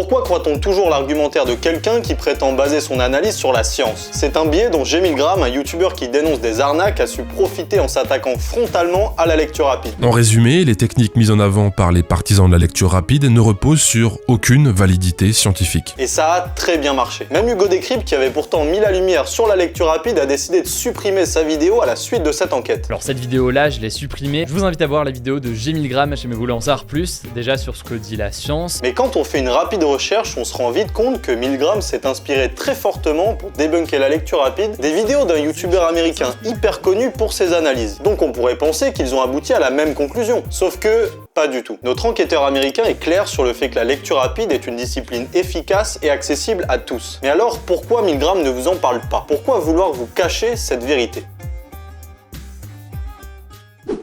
Pourquoi croit-on toujours l'argumentaire de quelqu'un qui prétend baser son analyse sur la science? C'est un biais dont G-Milgram, un youtubeur qui dénonce des arnaques, a su profiter en s'attaquant frontalement à la lecture rapide. En résumé, les techniques mises en avant par les partisans de la lecture rapide ne reposent sur aucune validité scientifique. Et ça a très bien marché. Même Hugo Décrypte, qui avait pourtant mis la lumière sur la lecture rapide, a décidé de supprimer sa vidéo à la suite de cette enquête. Alors cette vidéo-là, je l'ai supprimée. Je vous invite à voir la vidéo de G-Milgram si vous voulez en savoir plus, déjà sur ce que dit la science. Mais quand on fait une rapide recherche, on se rend vite compte que Milgram s'est inspiré très fortement pour débunker la lecture rapide des vidéos d'un youtubeur américain hyper connu pour ses analyses. Donc on pourrait penser qu'ils ont abouti à la même conclusion. Sauf que pas du tout. Notre enquêteur américain est clair sur le fait que la lecture rapide est une discipline efficace et accessible à tous. Mais alors pourquoi Milgram ne vous en parle pas? Pourquoi vouloir vous cacher cette vérité?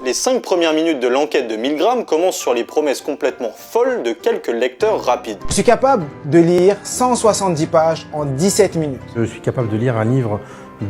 Les 5 premières minutes de l'enquête de Milgram commencent sur les promesses complètement folles de quelques lecteurs rapides. Je suis capable de lire 170 pages en 17 minutes. Je suis capable de lire un livre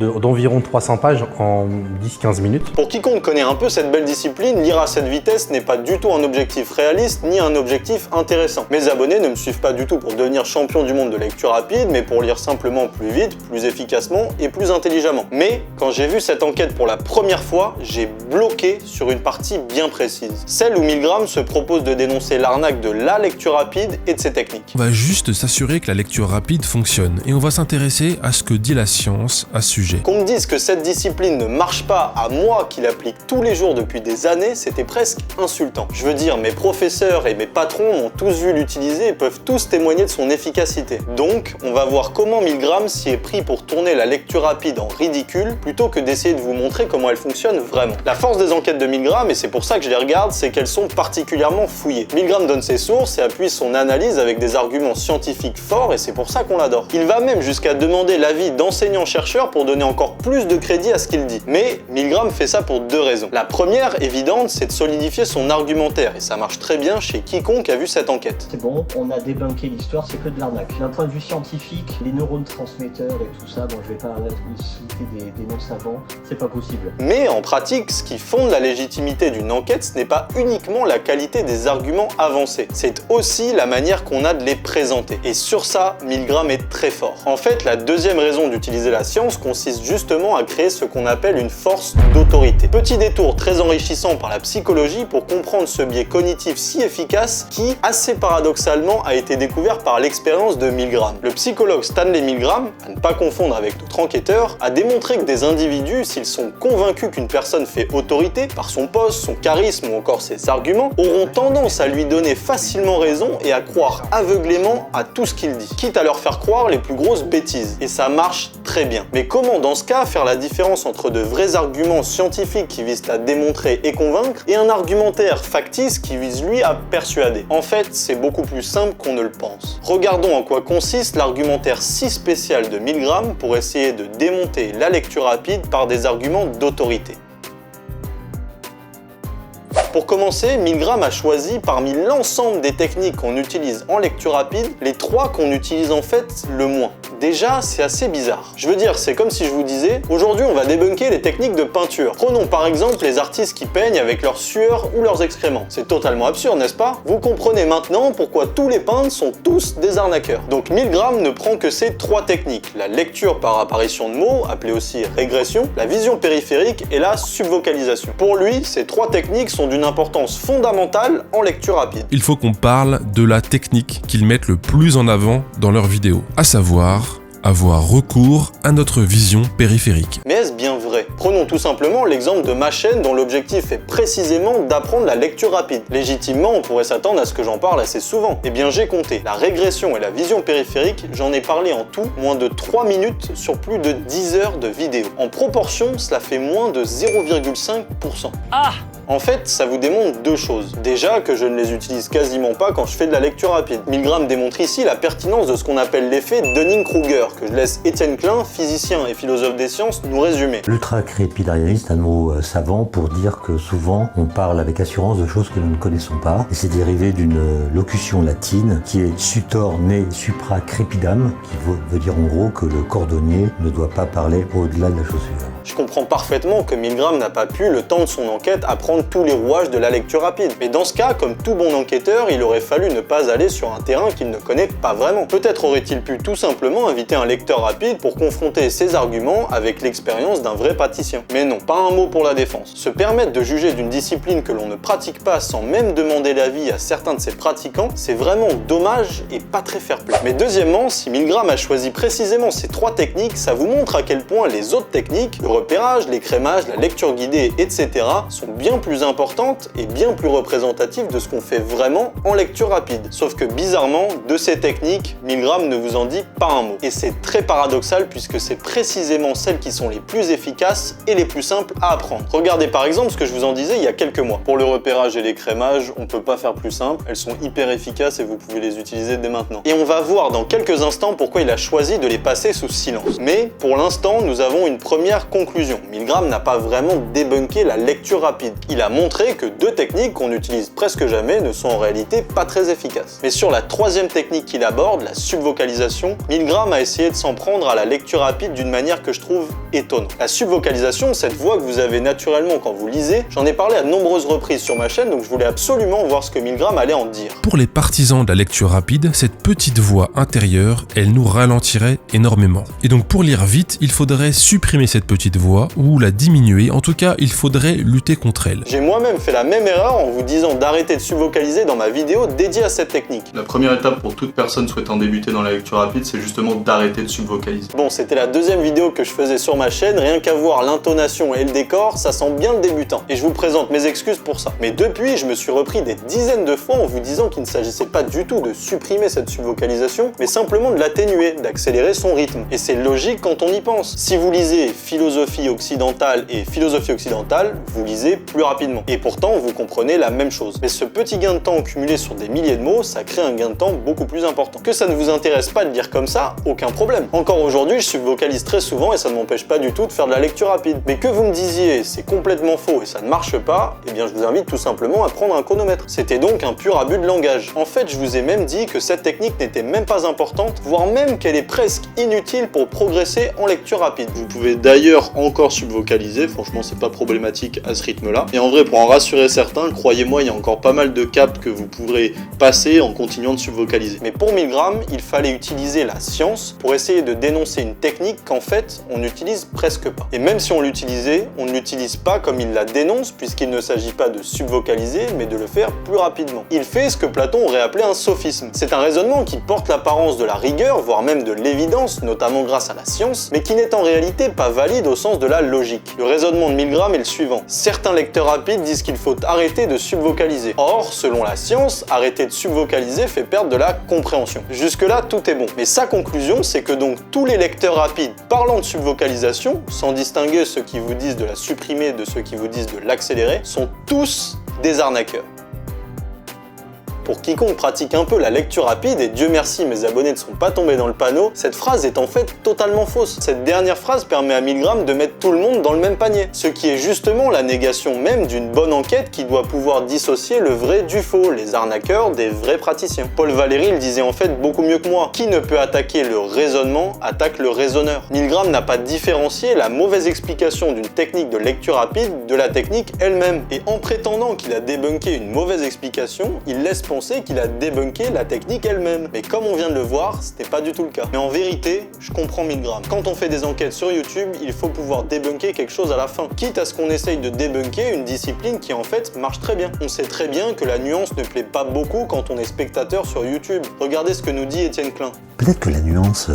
d'environ 300 pages en 10-15 minutes. Pour quiconque connaît un peu cette belle discipline, lire à cette vitesse n'est pas du tout un objectif réaliste ni un objectif intéressant. Mes abonnés ne me suivent pas du tout pour devenir champion du monde de lecture rapide, mais pour lire simplement plus vite, plus efficacement et plus intelligemment. Mais quand j'ai vu cette enquête pour la première fois, j'ai bloqué sur une partie bien précise. Celle où Milgram se propose de dénoncer l'arnaque de la lecture rapide et de ses techniques. On va juste s'assurer que la lecture rapide fonctionne et on va s'intéresser à ce que dit la science à ce sujet. Qu'on me dise que cette discipline ne marche pas à moi qui l'applique tous les jours depuis des années, c'était presque insultant. Je veux dire, mes professeurs et mes patrons m'ont tous vu l'utiliser et peuvent tous témoigner de son efficacité. Donc, on va voir comment Milgram s'y est pris pour tourner la lecture rapide en ridicule, plutôt que d'essayer de vous montrer comment elle fonctionne vraiment. La force des enquêtes de Milgram, et c'est pour ça que je les regarde, c'est qu'elles sont particulièrement fouillées. Milgram donne ses sources et appuie son analyse avec des arguments scientifiques forts, et c'est pour ça qu'on l'adore. Il va même jusqu'à demander l'avis d'enseignants-chercheurs pour donner encore plus de crédit à ce qu'il dit. Mais Milgram fait ça pour deux raisons. La première, évidente, c'est de solidifier son argumentaire, et ça marche très bien chez quiconque a vu cette enquête. C'est bon, on a débunké l'histoire, c'est que de l'arnaque. D'un point de vue scientifique, les neurones transmetteurs et tout ça, bon je vais pas citer des noms savants, c'est pas possible. Mais en pratique, ce qui fonde la légitimité d'une enquête, ce n'est pas uniquement la qualité des arguments avancés, c'est aussi la manière qu'on a de les présenter. Et sur ça, Milgram est très fort. En fait, la deuxième raison d'utiliser la science consiste justement à créer ce qu'on appelle une force d'autorité. Petit détour très enrichissant par la psychologie pour comprendre ce biais cognitif si efficace qui, assez paradoxalement, a été découvert par l'expérience de Milgram. Le psychologue Stanley Milgram, à ne pas confondre avec d'autres enquêteurs, a démontré que des individus, s'ils sont convaincus qu'une personne fait autorité, par son poste, son charisme ou encore ses arguments, auront tendance à lui donner facilement raison et à croire aveuglément à tout ce qu'il dit, quitte à leur faire croire les plus grosses bêtises. Et ça marche très bien. Mais comment dans ce cas faire la différence entre de vrais arguments scientifiques qui visent à démontrer et convaincre et un argumentaire factice qui vise lui à persuader? En fait, c'est beaucoup plus simple qu'on ne le pense. Regardons en quoi consiste l'argumentaire si spécial de Milgram pour essayer de démonter la lecture rapide par des arguments d'autorité. Pour commencer, Milgram a choisi parmi l'ensemble des techniques qu'on utilise en lecture rapide, les 3 qu'on utilise en fait le moins. Déjà, c'est assez bizarre. Je veux dire, c'est comme si je vous disais, aujourd'hui on va débunker les techniques de peinture. Prenons par exemple les artistes qui peignent avec leur sueur ou leurs excréments. C'est totalement absurde, n'est-ce pas? Vous comprenez maintenant pourquoi tous les peintres sont tous des arnaqueurs. Donc Milgram ne prend que ces 3 techniques. La lecture par apparition de mots, appelée aussi régression, la vision périphérique et la subvocalisation. Pour lui, ces 3 techniques sont d'une importance fondamentale en lecture rapide. Il faut qu'on parle de la technique qu'ils mettent le plus en avant dans leurs vidéos, à savoir avoir recours à notre vision périphérique. Mais est-ce bien vrai? Prenons tout simplement l'exemple de ma chaîne dont l'objectif est précisément d'apprendre la lecture rapide. Légitimement, on pourrait s'attendre à ce que j'en parle assez souvent. Eh bien j'ai compté. La régression et la vision périphérique, j'en ai parlé en tout moins de 3 minutes sur plus de 10 heures de vidéo. En proportion, cela fait moins de 0,5%. Ah! En fait, ça vous démontre 2 choses. Déjà, que je ne les utilise quasiment pas quand je fais de la lecture rapide. Milgram démontre ici la pertinence de ce qu'on appelle l'effet Dunning-Kruger, que je laisse Étienne Klein, physicien et philosophe des sciences, nous résumer. L'ultra-crépidarianisme est un mot savant pour dire que souvent on parle avec assurance de choses que nous ne connaissons pas. Et c'est dérivé d'une locution latine qui est sutor ne supra crepidam, qui veut dire en gros que le cordonnier ne doit pas parler au-delà de la chaussure. Je comprends parfaitement que Milgram n'a pas pu, le temps de son enquête, apprendre tous les rouages de la lecture rapide. Mais dans ce cas, comme tout bon enquêteur, il aurait fallu ne pas aller sur un terrain qu'il ne connaît pas vraiment. Peut-être aurait-il pu tout simplement inviter un lecteur rapide pour confronter ses arguments avec l'expérience d'un vrai praticien. Mais non, pas un mot pour la défense. Se permettre de juger d'une discipline que l'on ne pratique pas sans même demander l'avis à certains de ses pratiquants, c'est vraiment dommage et pas très fair-play. Mais deuxièmement, si Milgram a choisi précisément ces 3 techniques, ça vous montre à quel point les autres techniques, le repérage, l'écrémage, la lecture guidée, etc., sont bien plus importantes et bien plus représentatives de ce qu'on fait vraiment en lecture rapide. Sauf que bizarrement, de ces techniques, Milgram ne vous en dit pas un mot. Et c'est très paradoxal puisque c'est précisément celles qui sont les plus efficaces et les plus simples à apprendre. Regardez par exemple ce que je vous en disais il y a quelques mois. Pour le repérage et l'écrémage, on peut pas faire plus simple, elles sont hyper efficaces et vous pouvez les utiliser dès maintenant. Et on va voir dans quelques instants pourquoi il a choisi de les passer sous silence. Mais pour l'instant, nous avons une première conclusion. Milgram n'a pas vraiment débunké la lecture rapide. Il a montré que 2 techniques qu'on utilise presque jamais ne sont en réalité pas très efficaces. Mais sur la 3e technique qu'il aborde, la subvocalisation, Milgram a essayé de s'en prendre à la lecture rapide d'une manière que je trouve étonnante. La subvocalisation, cette voix que vous avez naturellement quand vous lisez, j'en ai parlé à de nombreuses reprises sur ma chaîne, donc je voulais absolument voir ce que Milgram allait en dire. Pour les partisans de la lecture rapide, cette petite voix intérieure, elle nous ralentirait énormément. Et donc pour lire vite, il faudrait supprimer cette petite voix ou la diminuer, en tout cas il faudrait lutter contre elle. J'ai moi-même fait la même erreur en vous disant d'arrêter de subvocaliser dans ma vidéo dédiée à cette technique. La première étape pour toute personne souhaitant débuter dans la lecture rapide, c'est justement d'arrêter de subvocaliser. Bon, c'était la 2e vidéo que je faisais sur ma chaîne, rien qu'à voir l'intonation et le décor, ça sent bien le débutant. Et je vous présente mes excuses pour ça. Mais depuis, je me suis repris des dizaines de fois en vous disant qu'il ne s'agissait pas du tout de supprimer cette subvocalisation, mais simplement de l'atténuer, d'accélérer son rythme. Et c'est logique quand on y pense. Si vous lisez philosophie occidentale et philosophie occidentale, vous lisez plus rapidement. Et pourtant, vous comprenez la même chose. Mais ce petit gain de temps cumulé sur des milliers de mots, ça crée un gain de temps beaucoup plus important. Que ça ne vous intéresse pas de lire comme ça, aucun problème. Encore aujourd'hui, je subvocalise très souvent et ça ne m'empêche pas du tout de faire de la lecture rapide. Mais que vous me disiez c'est complètement faux et ça ne marche pas, eh bien je vous invite tout simplement à prendre un chronomètre. C'était donc un pur abus de langage. En fait, je vous ai même dit que cette technique n'était même pas importante, voire même qu'elle est presque inutile pour progresser en lecture rapide. Vous pouvez d'ailleurs encore subvocaliser, franchement c'est pas problématique à ce rythme-là. Et en vrai, pour en rassurer certains, croyez-moi, il y a encore pas mal de caps que vous pourrez passer en continuant de subvocaliser. Mais pour Milgram, il fallait utiliser la science pour essayer de dénoncer une technique qu'en fait, on n'utilise presque pas. Et même si on l'utilisait, on ne l'utilise pas comme il la dénonce, puisqu'il ne s'agit pas de subvocaliser, mais de le faire plus rapidement. Il fait ce que Platon aurait appelé un sophisme. C'est un raisonnement qui porte l'apparence de la rigueur, voire même de l'évidence, notamment grâce à la science, mais qui n'est en réalité pas valide au sens de la logique. Le raisonnement de Milgram est le suivant. Certains lecteurs rapides disent qu'il faut arrêter de subvocaliser. Or, selon la science, arrêter de subvocaliser fait perdre de la compréhension. Jusque-là, tout est bon. Mais sa conclusion, c'est que donc tous les lecteurs rapides parlant de subvocalisation, sans distinguer ceux qui vous disent de la supprimer de ceux qui vous disent de l'accélérer, sont tous des arnaqueurs. Pour quiconque pratique un peu la lecture rapide, et Dieu merci mes abonnés ne sont pas tombés dans le panneau, cette phrase est en fait totalement fausse. Cette dernière phrase permet à Milgram de mettre tout le monde dans le même panier, ce qui est justement la négation même d'une bonne enquête qui doit pouvoir dissocier le vrai du faux, les arnaqueurs des vrais praticiens. Paul Valéry le disait en fait beaucoup mieux que moi. Qui ne peut attaquer le raisonnement attaque le raisonneur. Milgram n'a pas différencié la mauvaise explication d'une technique de lecture rapide de la technique elle-même. Et en prétendant qu'il a débunké une mauvaise explication, il laisse penser qu'il a débunké la technique elle-même. Mais comme on vient de le voir, c'était pas du tout le cas. Mais en vérité, je comprends Milgram. Quand on fait des enquêtes sur YouTube, il faut pouvoir débunker quelque chose à la fin. Quitte à ce qu'on essaye de débunker une discipline qui en fait marche très bien. On sait très bien que la nuance ne plaît pas beaucoup quand on est spectateur sur YouTube. Regardez ce que nous dit Étienne Klein. Peut-être que la nuance,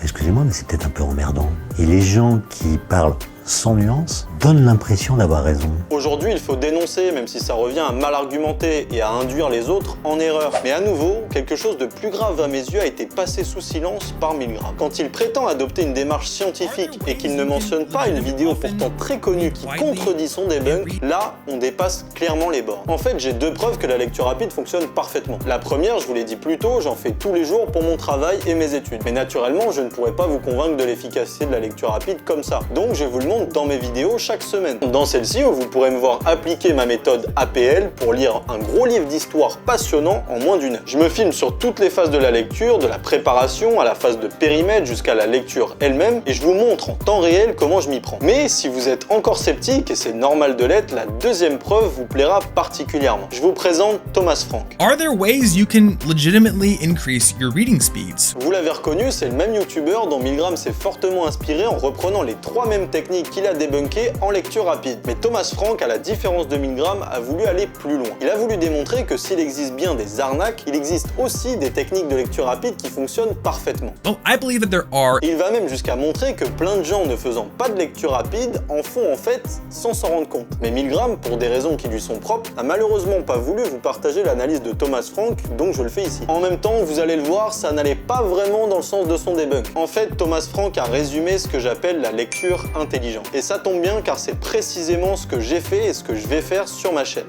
excusez-moi, mais c'est peut-être un peu emmerdant. Et les gens qui parlent sans nuance donne l'impression d'avoir raison. Aujourd'hui, il faut dénoncer, même si ça revient à mal argumenter et à induire les autres en erreur. Mais à nouveau, quelque chose de plus grave à mes yeux a été passé sous silence par Milgram. Quand il prétend adopter une démarche scientifique et qu'il ne mentionne pas une vidéo pourtant très connue qui contredit son debunk, là, on dépasse clairement les bords. En fait, j'ai deux preuves que la lecture rapide fonctionne parfaitement. La première, je vous l'ai dit plus tôt, j'en fais tous les jours pour mon travail et mes études. Mais naturellement, je ne pourrais pas vous convaincre de l'efficacité de la lecture rapide comme ça. Donc, je vais vous le montrer présente dans mes vidéos chaque semaine. Dans celle-ci, vous pourrez me voir appliquer ma méthode APL pour lire un gros livre d'histoire passionnant en moins d'une heure. Je me filme sur toutes les phases de la lecture, de la préparation à la phase de périmètre jusqu'à la lecture elle-même, et je vous montre en temps réel comment je m'y prends. Mais si vous êtes encore sceptique, et c'est normal de l'être, la deuxième preuve vous plaira particulièrement. Je vous présente Thomas Frank. Are there ways you can legitimately increase your reading speeds? Vous l'avez reconnu, c'est le même youtubeur dont Milgram s'est fortement inspiré en reprenant les trois mêmes techniques qu'il a débunkées en lecture rapide. Mais Thomas Frank, à la différence de Milgram, a voulu aller plus loin. Il a voulu démontrer que s'il existe bien des arnaques, il existe aussi des techniques de lecture rapide qui fonctionnent parfaitement. Oh, I believe that there are. Il va même jusqu'à montrer que plein de gens ne faisant pas de lecture rapide en font en fait sans s'en rendre compte. Mais Milgram, pour des raisons qui lui sont propres, n'a malheureusement pas voulu vous partager l'analyse de Thomas Frank, donc je le fais ici. En même temps, vous allez le voir, ça n'allait pas vraiment dans le sens de son debunk. En fait, Thomas Frank a résumé ce que j'appelle la lecture intelligente. Et ça tombe bien car c'est précisément ce que j'ai fait et ce que je vais faire sur ma chaîne.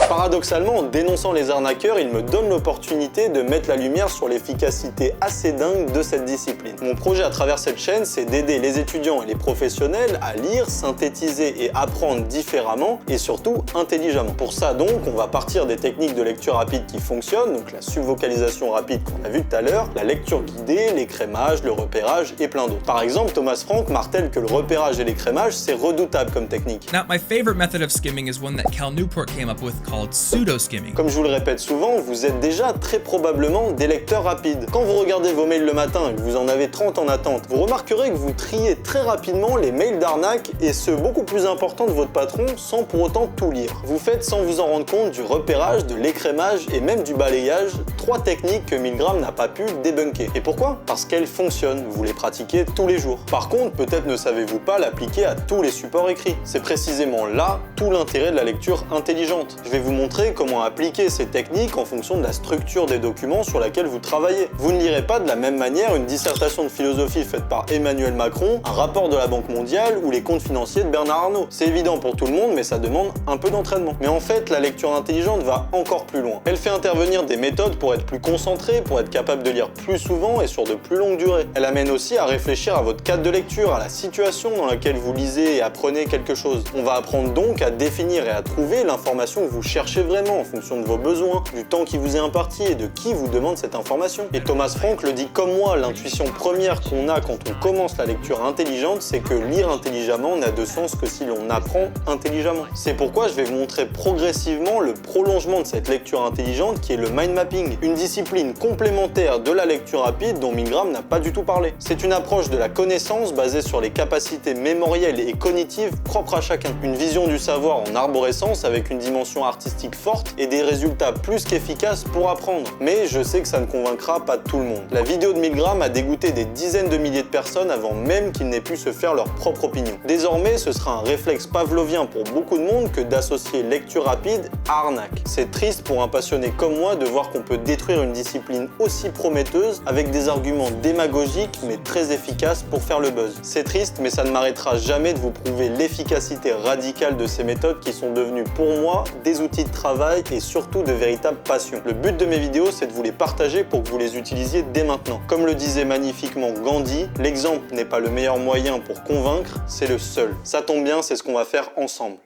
Paradoxalement, en dénonçant les arnaqueurs, il me donne l'opportunité de mettre la lumière sur l'efficacité assez dingue de cette discipline. Mon projet à travers cette chaîne, c'est d'aider les étudiants et les professionnels à lire, synthétiser et apprendre différemment et surtout intelligemment. Pour ça donc, on va partir des techniques de lecture rapide qui fonctionnent, donc la subvocalisation rapide qu'on a vu tout à l'heure, la lecture guidée, l'écrémage, le repérage et plein d'autres. Par exemple, Thomas Frank martèle que le repérage et l'écrémage, c'est redoutable comme technique. Now, my favorite method of skimming is one that Cal Newport came up with called pseudo-skimming. Comme je vous le répète souvent, vous êtes déjà très probablement des lecteurs rapides. Quand vous regardez vos mails le matin et que vous en avez 30 en attente, vous remarquerez que vous triez très rapidement les mails d'arnaque et ceux beaucoup plus importants de votre patron sans pour autant tout lire. Vous faites sans vous en rendre compte du repérage, de l'écrémage et même du balayage, trois techniques que Milgram n'a pas pu débunker. Et pourquoi? Parce qu'elles fonctionnent, vous les pratiquez tous les jours. Par contre, peut-être ne savez-vous pas l'appliquer à tous les supports écrits. C'est précisément là tout l'intérêt de la lecture intelligente. Je vais vous montrer comment appliquer ces techniques en fonction de la structure des documents sur laquelle vous travaillez. Vous ne lirez pas de la même manière une dissertation de philosophie faite par Emmanuel Macron, un rapport de la Banque mondiale ou les comptes financiers de Bernard Arnault. C'est évident pour tout le monde, mais ça demande un peu d'entraînement. Mais en fait, la lecture intelligente va encore plus loin. Elle fait intervenir des méthodes pour être plus concentré, pour être capable de lire plus souvent et sur de plus longues durées. Elle amène aussi à réfléchir à votre cadre de lecture, à la situation dans laquelle vous lisez et apprenez quelque chose. On va apprendre donc à définir et à trouver l'information que vous cherchez vraiment en fonction de vos besoins, du temps qui vous est imparti et de qui vous demande cette information. Et Thomas Frank le dit comme moi, l'intuition première qu'on a quand on commence la lecture intelligente, c'est que lire intelligemment n'a de sens que si l'on apprend intelligemment. C'est pourquoi je vais vous montrer progressivement le prolongement de cette lecture intelligente qui est le mind mapping, une discipline complémentaire de la lecture rapide dont Milgram n'a pas du tout parlé. C'est une approche de la connaissance basée sur les capacités mémorielles et cognitives propres à chacun. Une vision du savoir en arborescence avec une dimension artistique forte et des résultats plus qu'efficaces pour apprendre. Mais je sais que ça ne convaincra pas tout le monde. La vidéo de Milgram a dégoûté des dizaines de milliers de personnes avant même qu'ils n'aient pu se faire leur propre opinion. Désormais, ce sera un réflexe pavlovien pour beaucoup de monde que d'associer lecture rapide à arnaque. C'est triste pour un passionné comme moi de voir qu'on peut détruire une discipline aussi prometteuse avec des arguments démagogiques mais très efficaces pour faire le buzz. C'est triste, mais ça ne m'arrêtera jamais de vous prouver l'efficacité radicale de ces méthodes qui sont devenues pour moi des outils de travail et surtout de véritables passions. Le but de mes vidéos, c'est de vous les partager pour que vous les utilisiez dès maintenant. Comme le disait magnifiquement Gandhi, l'exemple n'est pas le meilleur moyen pour convaincre, c'est le seul. Ça tombe bien, c'est ce qu'on va faire ensemble.